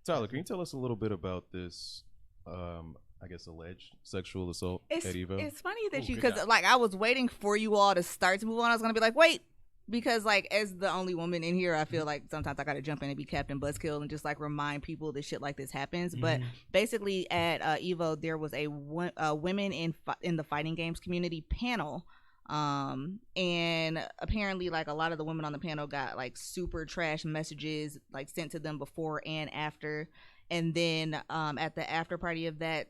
Tyler, can you tell us a little bit about this? I guess alleged sexual assault It's at Evo. it's funny that Ooh, you good because job. like I was waiting for you all to start to move on. I was gonna be like, wait, because like as the only woman in here, I feel like sometimes I gotta jump in and be Captain Buzzkill and just like remind people that shit like this happens. But basically, at Evo, there was a women in the fighting games community panel. And apparently like a lot of the women on the panel got like super trash messages like sent to them before and after. And then at the after party of that,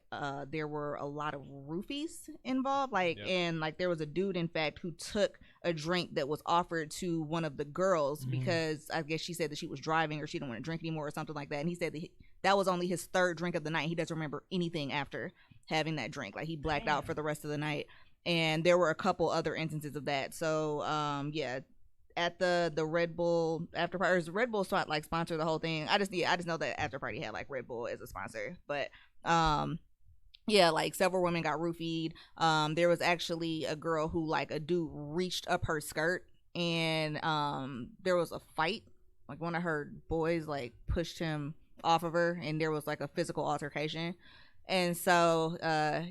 there were a lot of roofies involved. Like, Yep. and like there was a dude, in fact, who took a drink that was offered to one of the girls because I guess she said that she was driving or she didn't want to drink anymore or something like that. And he said that that was only his third drink of the night. He doesn't remember anything after having that drink. Like he blacked out for the rest of the night. And there were a couple other instances of that. So yeah, at the Red Bull after party, Red Bull like sponsor the whole thing. I just know that after party had like Red Bull as a sponsor, but yeah, like several women got roofied. There was actually a girl who like a dude reached up her skirt and there was a fight. Like one of her boys like pushed him off of her and there was like a physical altercation. And so,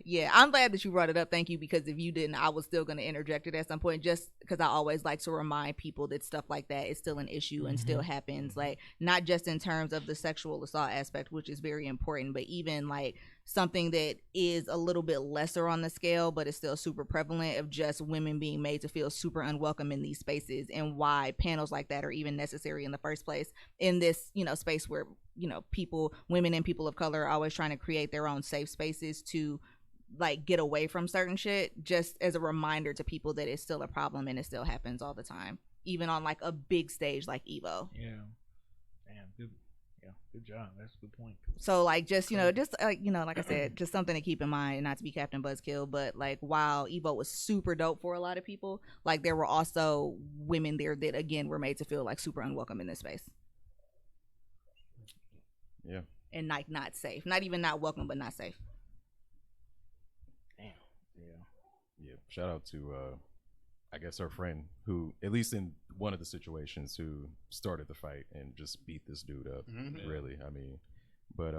yeah, I'm glad that you brought it up. Thank you, because if you didn't, I was still going to interject it at some point, just because I always like to remind people that stuff like that is still an issue and still happens. Like, not just in terms of the sexual assault aspect, which is very important, but even like something that is a little bit lesser on the scale, but is still super prevalent of just women being made to feel super unwelcome in these spaces, and why panels like that are even necessary in the first place in this, space where, women and people of color are always trying to create their own safe spaces to like get away from certain shit, just as a reminder to people that it's still a problem and it still happens all the time, even on like a big stage like Evo. Yeah. Damn. Good. Yeah. Good job. That's a good point. So like just like I said, just something to keep in mind, not to be Captain Buzzkill, but like while Evo was super dope for a lot of people, like there were also women there that again were made to feel like super unwelcome in this space. Yeah. And like not safe, not even not welcome, but not safe. Damn. Yeah. Yeah. Shout out to I guess our friend who, at least in one of the situations, who started the fight and just beat this dude up. Really, I mean, but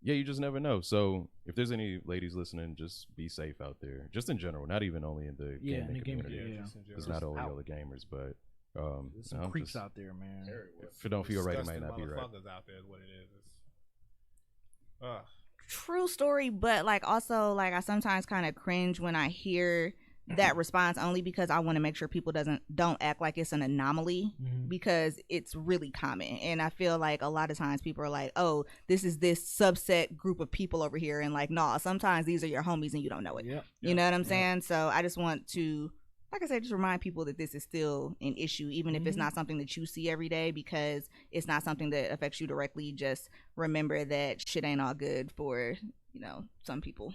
yeah, you just never know. So if there's any ladies listening, just be safe out there, just in general, not even only in the gaming community. It's not only all the gamers, but there's some creeps out there, man. If it don't feel right, it might not be right. Out there is what it is. True story, but like also like I sometimes kind of cringe when I hear that response, only because I want to make sure people don't act like it's an anomaly, because it's really common. And I feel like a lot of times people are like, oh, this is this subset group of people over here, and like, nah, sometimes these are your homies and you don't know it. You know what I'm saying? So I just want to, like I said, just remind people that this is still an issue, even if it's not something that you see every day, because it's not something that affects you directly. Just remember that shit ain't all good for some people.